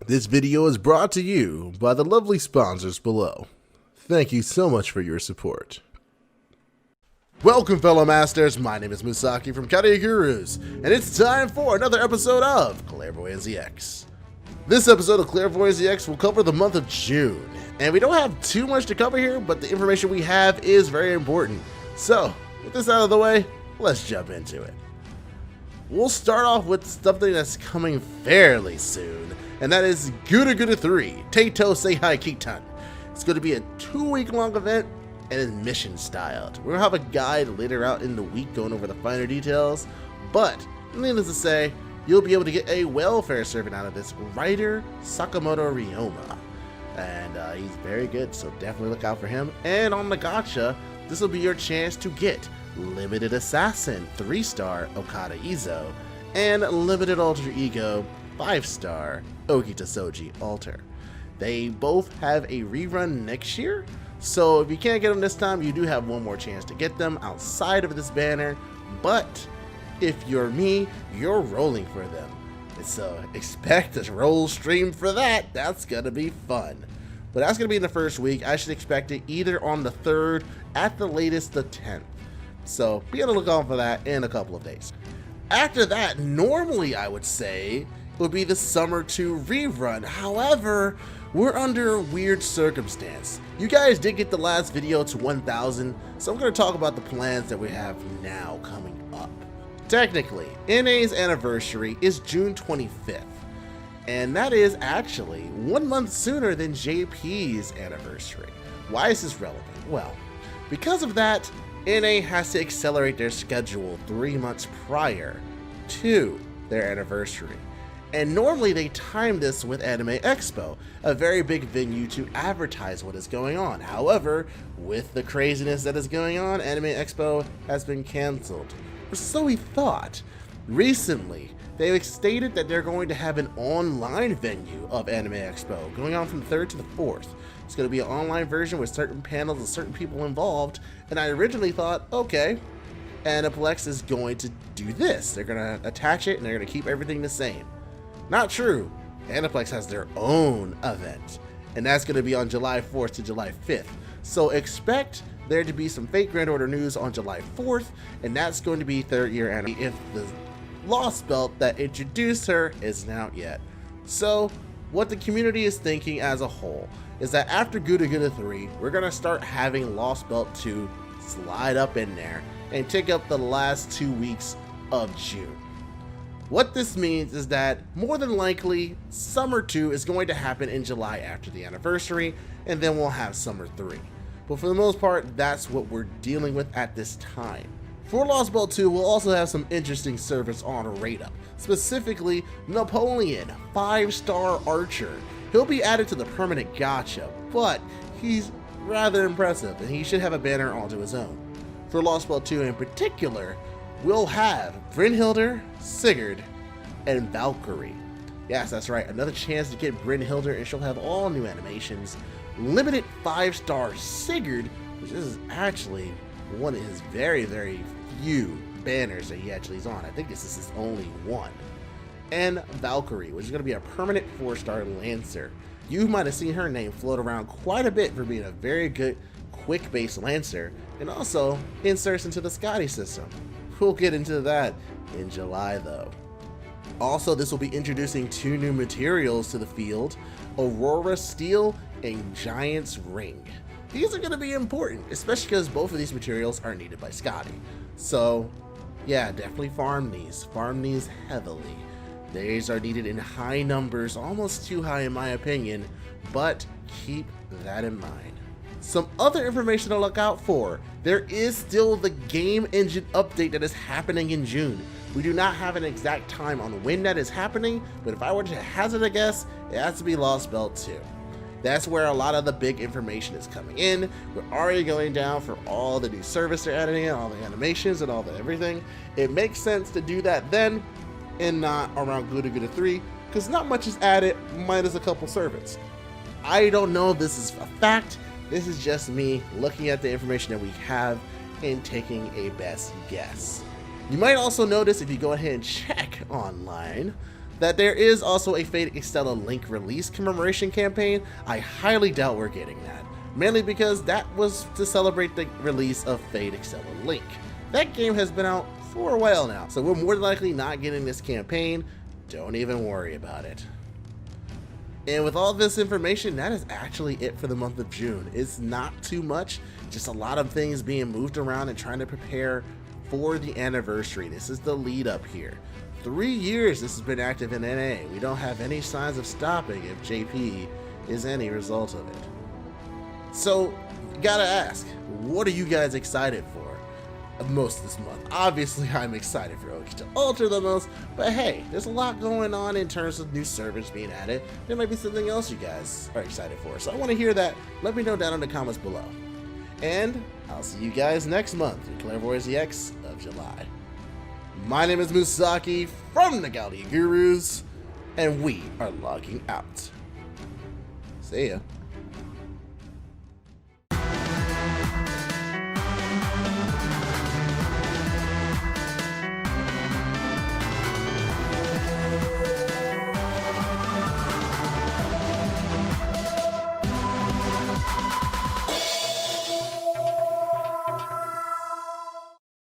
This video is brought to you by the lovely sponsors below. Thank you so much for your support. Welcome, fellow masters. My name is Musaki from Kata Gurus, and it's time for another episode of Clairvoyance EX. This episode of Clairvoyance EX will cover the month of June, and we don't have too much to cover here, but the information we have is very important. So, with this out of the way, let's jump into it. We'll start off with something that's coming fairly soon, and that is GUDAGUDA 3, Teito Seihai Kitan. It's going to be a 2-week-long event, and it's mission styled. We'll have a guide later out in the week going over the finer details, but needless to say, you'll be able to get a welfare servant out of this, writer Sakamoto Ryoma. And he's very good, so definitely look out for him. And on the gacha, this will be your chance to get Limited Assassin 3-star Okada Izo and Limited Alter Ego 5-star Okita Soji Alter. They both have a rerun next year, so if you can't get them this time, you do have one more chance to get them outside of this banner, but if you're me, you're rolling for them. So expect a roll stream for that. That's gonna be fun. But that's gonna be in the first week. I should expect it either on the 3rd, at the latest the 10th. So be on the lookout for that in a couple of days. After that, normally I would say would be the Summer 2 rerun. However, we're under a weird circumstance. You guys did get the last video to 1,000, so I'm going to talk about the plans that we have now coming up. Technically, NA's anniversary is June 25th, and that is actually 1 month sooner than JP's anniversary. Why is this relevant? Well, because of that, NA has to accelerate their schedule 3 months prior to their anniversary. And normally they time this with Anime Expo, a very big venue to advertise what is going on. However, with the craziness that is going on, Anime Expo has been cancelled. Or so we thought. Recently, they've stated that they're going to have an online venue of Anime Expo, going on from the 3rd to the 4th. It's going to be an online version with certain panels and certain people involved, and I originally thought, okay, Aniplex is going to do this. They're going to attach it and they're going to keep everything the same. Not true. Aniplex has their own event, and that's going to be on July 4th to July 5th. So expect there to be some fake Grand Order news on July 4th, and that's going to be 3rd year anniversary if the Lostbelt that introduced her isn't out yet. So what the community is thinking as a whole is that after GUDAGUDA 3, we're going to start having Lostbelt 2 slide up in there and take up the last 2 weeks of June. What this means is that more than likely Summer 2 is going to happen in July after the anniversary, and then we'll have Summer 3. But for the most part, that's what we're dealing with at this time. For Lostbelt 2, we'll also have some interesting servants on rate up, specifically Napoleon, 5-star archer. He'll be added to the permanent gacha, but he's rather impressive and he should have a banner all to his own. For Lostbelt 2 in particular, we'll have Brynhilde, Sigurd, and Valkyrie. Yes, that's right, another chance to get Brynhilde, and she'll have all new animations. Limited 5-star Sigurd, which is actually one of his very, very few banners that he actually is on. I think this is his only one. And Valkyrie, which is going to be a permanent 4-star Lancer. You might have seen her name float around quite a bit for being a very good quick-based Lancer, and also inserts into the Scotty system. We'll get into that in July though. Also, this will be introducing 2 new materials to the field, Aurora Steel and Giant's Ring. These are going to be important, especially because both of these materials are needed by Scotty. So yeah, definitely farm these heavily. These are needed in high numbers, almost too high in my opinion, but keep that in mind. Some other information to look out for. There is still the game engine update that is happening in June. We do not have an exact time on when that is happening, but if I were to hazard a guess, it has to be Lostbelt 2. That's where a lot of the big information is coming in. We're already going down for all the new service they're adding in, all the animations and all the everything. It makes sense to do that then and not around GUDAGUDA 3, because not much is added minus a couple servants. I don't know if this is a fact. This is just me looking at the information that we have and taking a best guess. You might also notice if you go ahead and check online that there is also a Fate Extella Link release commemoration campaign. I highly doubt we're getting that, mainly because that was to celebrate the release of Fate Extella Link. That game has been out for a while now, so we're more than likely not getting this campaign. Don't even worry about it. And with all this information, that is actually it for the month of June. It's not too much, just a lot of things being moved around and trying to prepare for the anniversary. This is the lead up here. 3 years this has been active in NA. We don't have any signs of stopping if JP is any result of it. So, gotta ask, what are you guys excited for most this month? Obviously, I'm excited for Overture the most, but hey, there's a lot going on in terms of new servers being added. There might be something else you guys are excited for, so I want to hear that. Let me know down in the comments below. And I'll see you guys next month in Clairvoyance EX of July. My name is Musaki from the Gallia Gurus, and we are logging out. See ya.